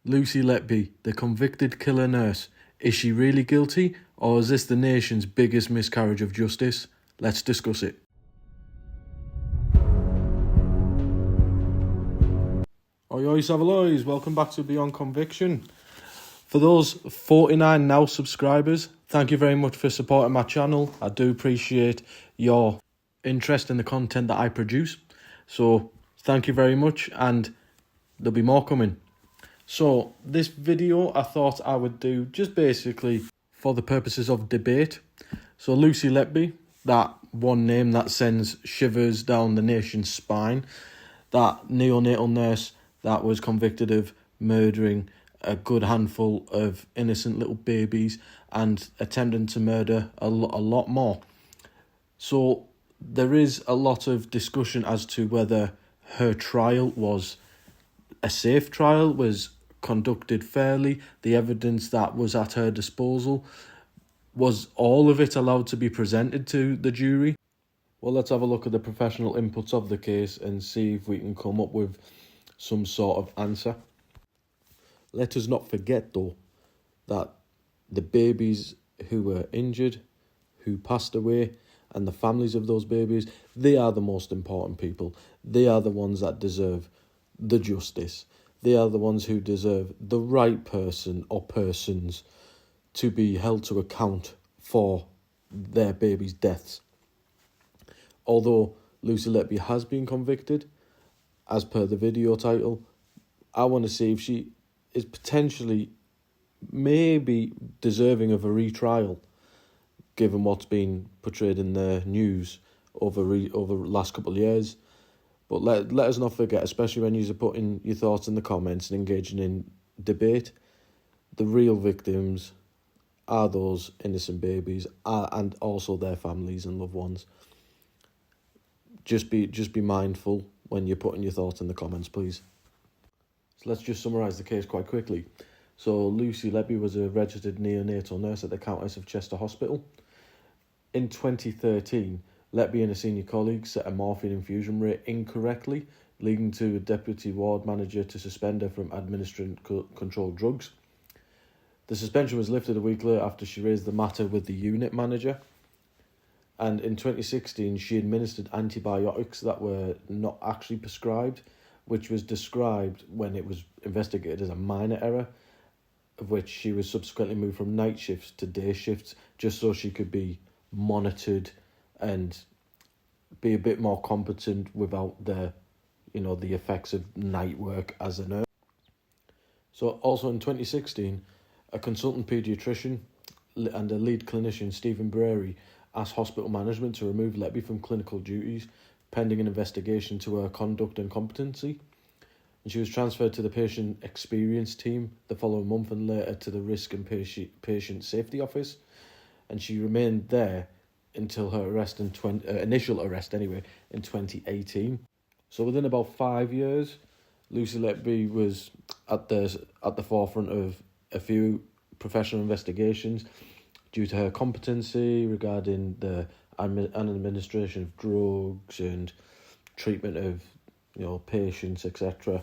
Lucy Letby, the convicted killer nurse. Is she really guilty, or is this the nation's biggest miscarriage of justice? Let's discuss it. Oi, Savoys, welcome back to Beyond Conviction. For those 49 now subscribers, thank you very much for supporting my channel. I do appreciate your interest in the content that I produce. So thank you very much, and there'll be more coming. So this video I thought I would do just basically for the purposes of debate. So Lucy Letby, that one name that sends shivers down the nation's spine, that neonatal nurse that was convicted of murdering a good handful of innocent little babies and attempting to murder a lot more. So there is a lot of discussion as to whether her trial was a safe trial, was conducted fairly, the evidence that was at her disposal, was all of it allowed to be presented to the jury? Well, let's have a look at the professional inputs of the case and see if we can come up with some sort of answer. Let us not forget, though, that the babies who were injured, who passed away, and the families of those babies, they are the most important people. They are the ones that deserve the justice. They are the ones who deserve the right person or persons to be held to account for their babies' deaths. Although Lucy Letby has been convicted, as per the video title, I want to see if she is potentially maybe deserving of a retrial, given what's been portrayed in the news over the last couple of years. But let us not forget, especially when you're putting your thoughts in the comments and engaging in debate, the real victims are those innocent babies and also their families and loved ones. Just be mindful when you're putting your thoughts in the comments, please. So let's just summarise the case quite quickly. So Lucy Letby was a registered neonatal nurse at the Countess of Chester Hospital. In 2013, Letby and a senior colleague set a morphine infusion rate incorrectly, leading to a deputy ward manager to suspend her from administering controlled drugs. The suspension was lifted a week later after she raised the matter with the unit manager. And in 2016, she administered antibiotics that were not actually prescribed, which was described when it was investigated as a minor error, of which she was subsequently moved from night shifts to day shifts, just so she could be monitored and be a bit more competent without the effects of night work as a nurse. So also in 2016, a consultant paediatrician and a lead clinician, Stephen Brary, asked hospital management to remove Letby from clinical duties pending an investigation to her conduct and competency. And she was transferred to the patient experience team the following month and later to the risk and patient safety office. And she remained there until her arrest initial arrest in 2018. So within about 5 years, Lucy Letby was at the forefront of a few professional investigations due to her competency regarding the administration of drugs and treatment of patients, etc.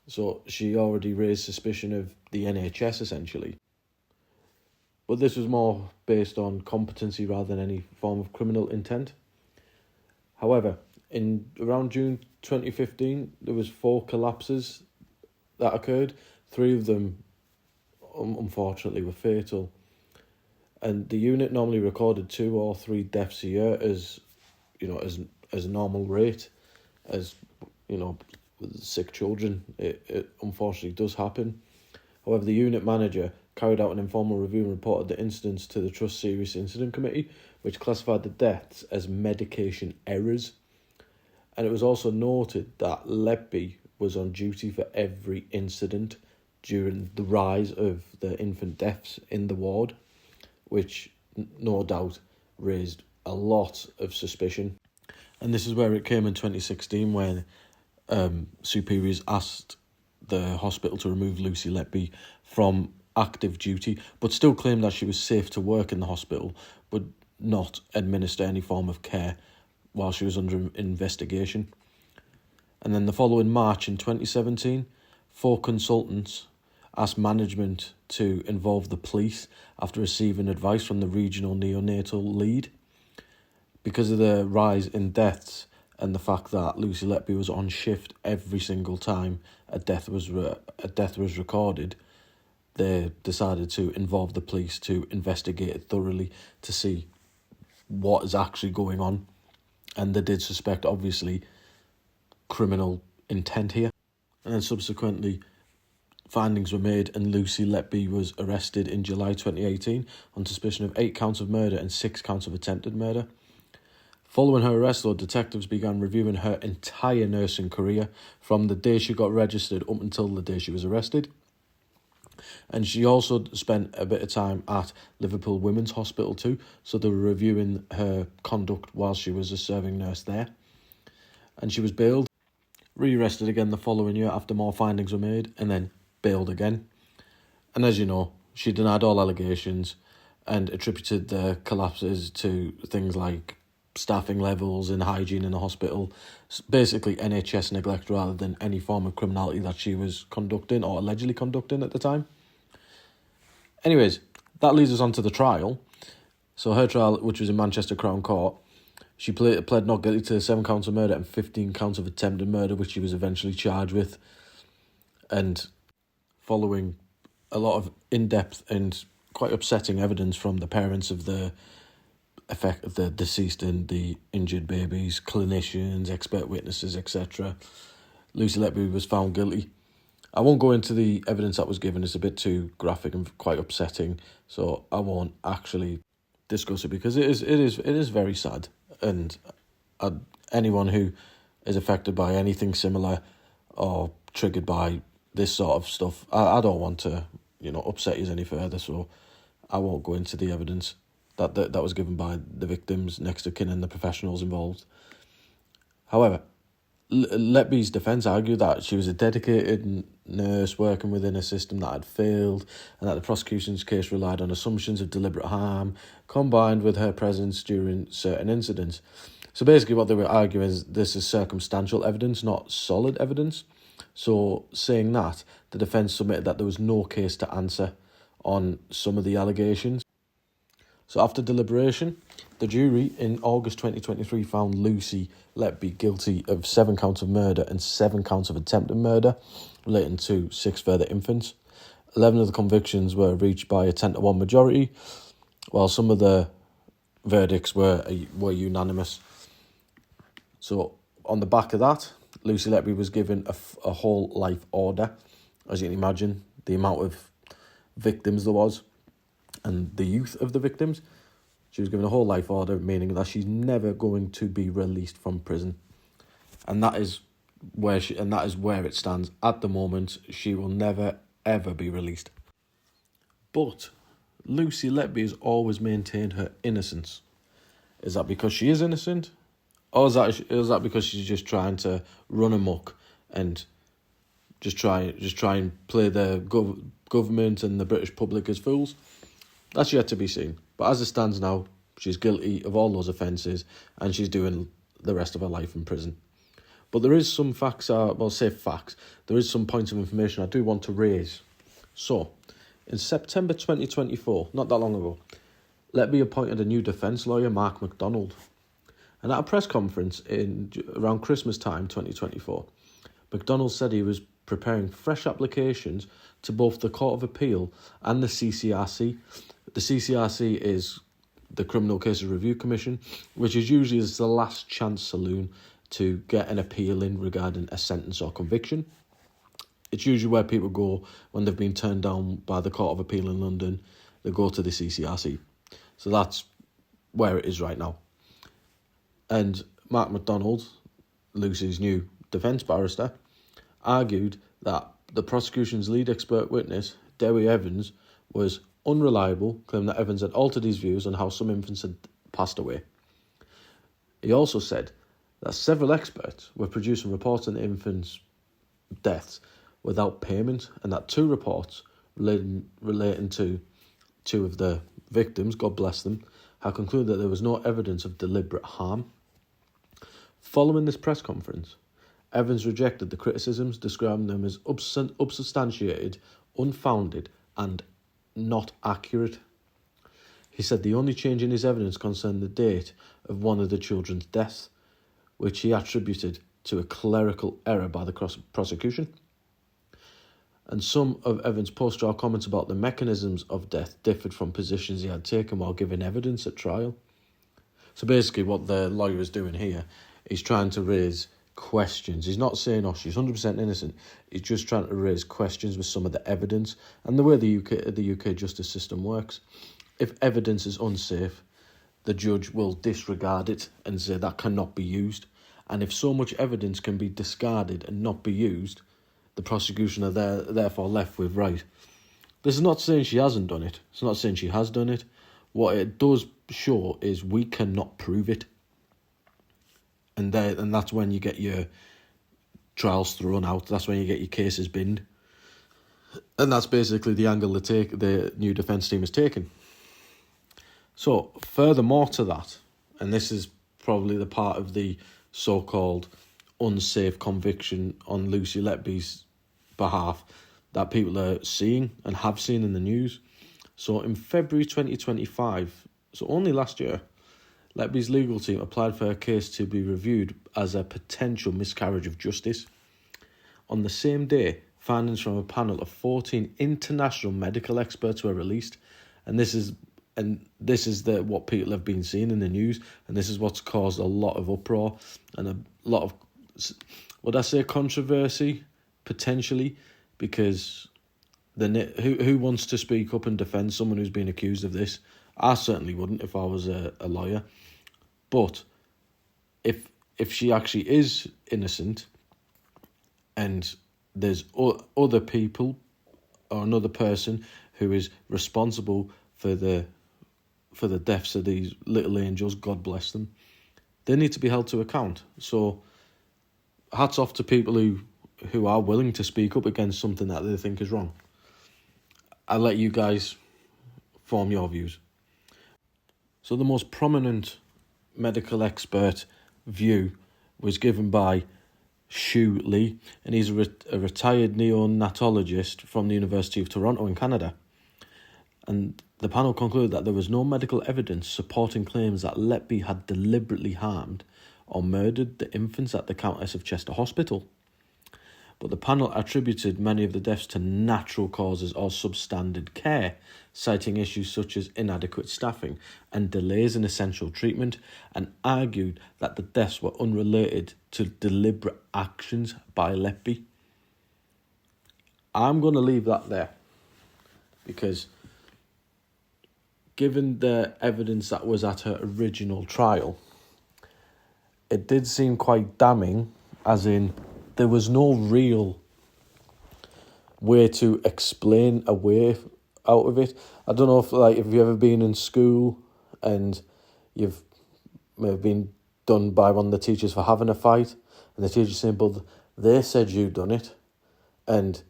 So she already raised suspicion of the NHS essentially. But this was more based on competency rather than any form of criminal intent. However, in around June 2015, there was 4 collapses that occurred. 3 of them, unfortunately, were fatal. And the unit normally recorded 2 or 3 deaths a year as a normal rate. As with sick children, it unfortunately does happen. However, the unit manager carried out an informal review and reported the incidents to the Trust Serious Incident Committee, which classified the deaths as medication errors. And it was also noted that Letby was on duty for every incident during the rise of the infant deaths in the ward, which no doubt raised a lot of suspicion. And this is where it came in 2016 when superiors asked the hospital to remove Lucy Letby from active duty, but still claimed that she was safe to work in the hospital, but not administer any form of care while she was under investigation. And then the following March in 2017, 4 consultants asked management to involve the police after receiving advice from the regional neonatal lead. Because of the rise in deaths and the fact that Lucy Letby was on shift every single time a death was recorded, they decided to involve the police to investigate it thoroughly to see what is actually going on. And they did suspect, obviously, criminal intent here. And then subsequently, findings were made and Lucy Letby was arrested in July 2018 on suspicion of 8 counts of murder and 6 counts of attempted murder. Following her arrest, though, detectives began reviewing her entire nursing career from the day she got registered up until the day she was arrested. And she also spent a bit of time at Liverpool Women's Hospital too, so they were reviewing her conduct while she was a serving nurse there. And she was bailed, re-arrested again the following year after more findings were made, and then bailed again. And as you know, she denied all allegations and attributed the collapses to things like staffing levels and hygiene in the hospital, basically NHS neglect rather than any form of criminality that she was conducting or allegedly conducting at the time. Anyways, that leads us on to the trial. So her trial, which was in Manchester Crown Court, she pled not guilty to 7 counts of murder and 15 counts of attempted murder, which she was eventually charged with. And following a lot of in-depth and quite upsetting evidence from the parents of the deceased and the injured babies, clinicians, expert witnesses, etc., Lucy Letby was found guilty. I won't go into the evidence that was given. It's a bit too graphic and quite upsetting, so I won't actually discuss it because it is very sad. And anyone who is affected by anything similar or triggered by this sort of stuff, I don't want to upset you any further. So I won't go into the evidence that was given by the victims, next of kin, and the professionals involved. However, Letby's defence argued that she was a dedicated nurse working within a system that had failed and that the prosecution's case relied on assumptions of deliberate harm combined with her presence during certain incidents. So basically what they were arguing is this is circumstantial evidence, not solid evidence. So saying that, the defence submitted that there was no case to answer on some of the allegations. So after deliberation, the jury in August 2023 found Lucy Letby guilty of 7 counts of murder and 7 counts of attempted murder relating to 6 further infants. 11 of the convictions were reached by a 10-1 majority, while some of the verdicts were unanimous. So on the back of that, Lucy Letby was given a whole life order. As you can imagine, the amount of victims there was and the youth of the victims, she was given a whole life order, meaning that she's never going to be released from prison. And that is where it stands at the moment. She will never ever be released. But Lucy Letby has always maintained her innocence. Is that because she is innocent? Or is that because she's just trying to run amok and just try and play the government and the British public as fools? That's yet to be seen. But as it stands now, she's guilty of all those offences and she's doing the rest of her life in prison. But there is some there is some points of information I do want to raise. So, in September 2024, not that long ago, Letby appointed a new defence lawyer, Mark MacDonald. And at a press conference around Christmas time 2024, MacDonald said he was preparing fresh applications to both the Court of Appeal and the CCRC. The CCRC is the Criminal Cases Review Commission, which is usually the last chance saloon to get an appeal in regarding a sentence or conviction. It's usually where people go when they've been turned down by the Court of Appeal in London. They go to the CCRC. So that's where it is right now. And Mark MacDonald, Lucy's new defence barrister, argued that the prosecution's lead expert witness, Dewi Evans, was unreliable, claiming that Evans had altered his views on how some infants had passed away. He also said that several experts were producing reports on the infants' deaths without payment, and that 2 reports relating to 2 of the victims, God bless them, had concluded that there was no evidence of deliberate harm. Following this press conference, Evans rejected the criticisms, describing them as unsubstantiated, unfounded and not accurate. He said the only change in his evidence concerned the date of one of the children's deaths, which he attributed to a clerical error by the prosecution. And some of Evans' post-trial comments about the mechanisms of death differed from positions he had taken while giving evidence at trial. So basically what the lawyer is doing here, he's trying to raise questions. He's not saying, oh, she's 100% innocent. He's just trying to raise questions with some of the evidence and the way the UK justice system works. If evidence is unsafe, the judge will disregard it and say that cannot be used. And if so much evidence can be discarded and not be used, the prosecution are therefore left with, right, this is not saying she hasn't done it. It's not saying she has done it. What it does show is we cannot prove it. And that's when you get your trials thrown out. That's when you get your cases binned. And that's basically the angle the new defence team is taking. So, furthermore to that, and this is probably the part of the so-called unsafe conviction on Lucy Letby's behalf that people are seeing and have seen in the news. So, in February 2025, so only last year, Letby's legal team applied for her case to be reviewed as a potential miscarriage of justice. On the same day, findings from a panel of 14 international medical experts were released, and this is what people have been seeing in the news, and this is what's caused a lot of uproar and a lot of, would I say, controversy, potentially, because who wants to speak up and defend someone who's been accused of this? I certainly wouldn't if I was a lawyer. But if she actually is innocent and there's other people or another person who is responsible for the deaths of these little angels, God bless them, they need to be held to account. So hats off to people who are willing to speak up against something that they think is wrong. I'll let you guys form your views. So the most prominent medical expert view was given by Shu Lee, and he's a retired neonatologist from the University of Toronto in Canada. And the panel concluded that there was no medical evidence supporting claims that Letby had deliberately harmed or murdered the infants at the Countess of Chester Hospital. But the panel attributed many of the deaths to natural causes or substandard care, citing issues such as inadequate staffing and delays in essential treatment, and argued that the deaths were unrelated to deliberate actions by Letby. I'm going to leave that there, because given the evidence that was at her original trial, it did seem quite damning, as in there was no real way to explain a way out of it. I don't know if you've ever been in school and you've maybe been done by one of the teachers for having a fight, and the teacher's saying, but they said you done it, and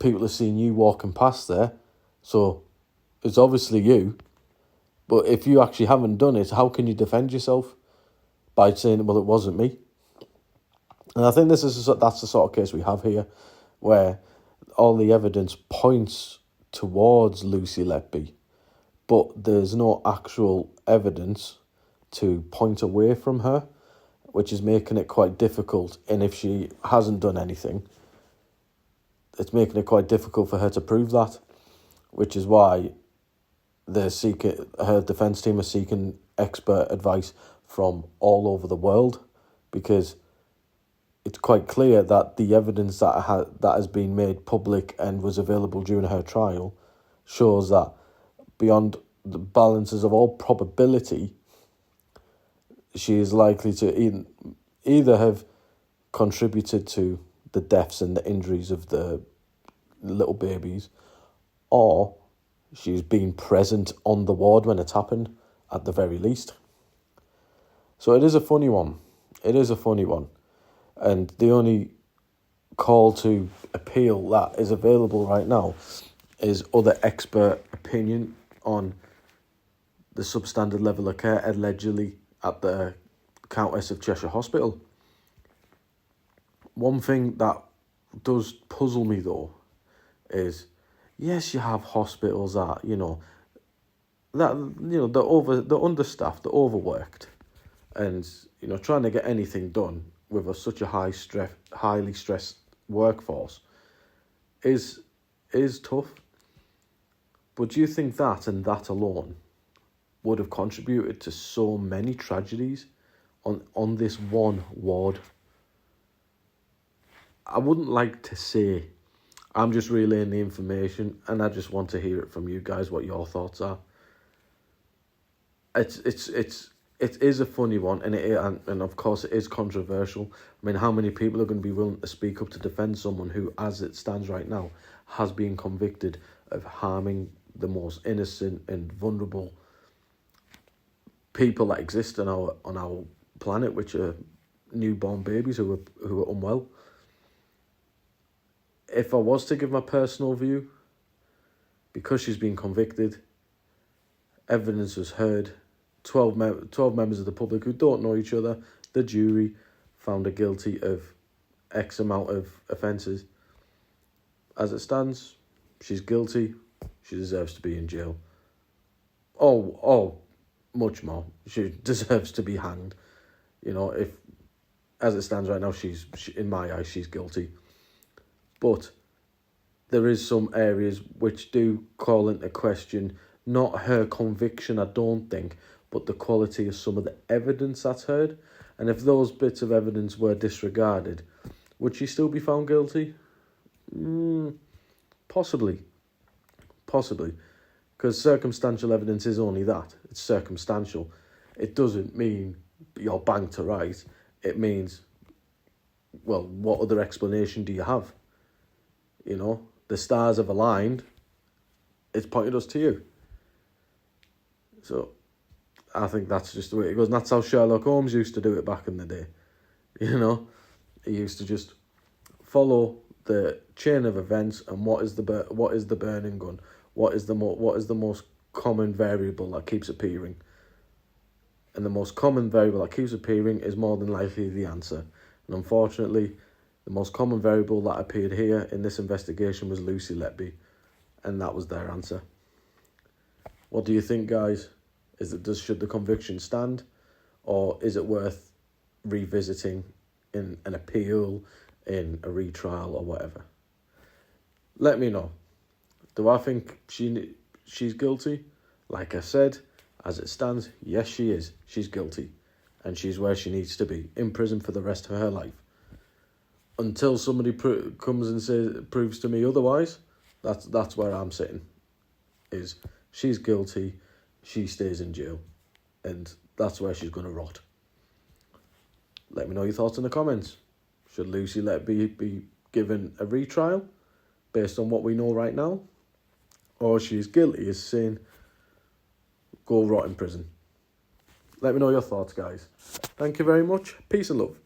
people have seen you walking past there, so it's obviously you. But if you actually haven't done it, how can you defend yourself? By saying, well, it wasn't me. And I think that's the sort of case we have here, where all the evidence points towards Lucy Letby, but there's no actual evidence to point away from her, which is making it quite difficult. And if she hasn't done anything, it's making it quite difficult for her to prove that, which is why her defence team are seeking expert advice from all over the world, because it's quite clear that the evidence that has been made public and was available during her trial shows that beyond the balances of all probability, she is likely to either have contributed to the deaths and the injuries of the little babies, or she's been present on the ward when it's happened, at the very least. So it is a funny one. And the only call to appeal that is available right now is other expert opinion on the substandard level of care allegedly at the Countess of Cheshire Hospital. One thing that does puzzle me, though, is Yes, you have hospitals that, they're understaffed, they're overworked, and, trying to get anything done with such a highly stressed workforce is tough. But do you think that and that alone would have contributed to so many tragedies on this one ward? I wouldn't like to say. I'm just relaying the information, and I just want to hear it from you guys, what your thoughts are. It is a funny one, and of course it is controversial. I mean, how many people are going to be willing to speak up to defend someone who, as it stands right now, has been convicted of harming the most innocent and vulnerable people that exist on our planet, which are newborn babies who are unwell? If I was to give my personal view, because she's been convicted, evidence was heard, 12 members of the public who don't know each other, the jury found her guilty of X amount of offences. As it stands, she's guilty. She deserves to be in jail. Oh, much more. She deserves to be hanged. If, as it stands right now, in my eyes, she's guilty. But there is some areas which do call into question not her conviction, I don't think, but the quality of some of the evidence that's heard. And if those bits of evidence were disregarded, would she still be found guilty? Possibly. Because circumstantial evidence is only that. It's circumstantial. It doesn't mean you're banged to right. It means, well, what other explanation do you have? The stars have aligned. It's pointed us to you. So I think that's just the way it goes. And that's how Sherlock Holmes used to do it back in the day. He used to just follow the chain of events and what is the burning gun? What is the most common variable that keeps appearing? And the most common variable that keeps appearing is more than likely the answer. And unfortunately, the most common variable that appeared here in this investigation was Lucy Letby, and that was their answer. What do you think, guys? Should the conviction stand, or is it worth revisiting in an appeal, in a retrial, or whatever? Let me know. Do I think she's guilty? Like I said, as it stands, yes, she is. She's guilty, and she's where she needs to be, in prison for the rest of her life. Until somebody comes and proves to me otherwise, that's where I'm sitting. Is she's guilty, she stays in jail, and that's where she's going to rot. Let me know your thoughts in the comments. Should Lucy Letby be given a retrial based on what we know right now, or she's guilty as sin, go rot in prison? Let me know your thoughts, guys. Thank you very much. Peace and love.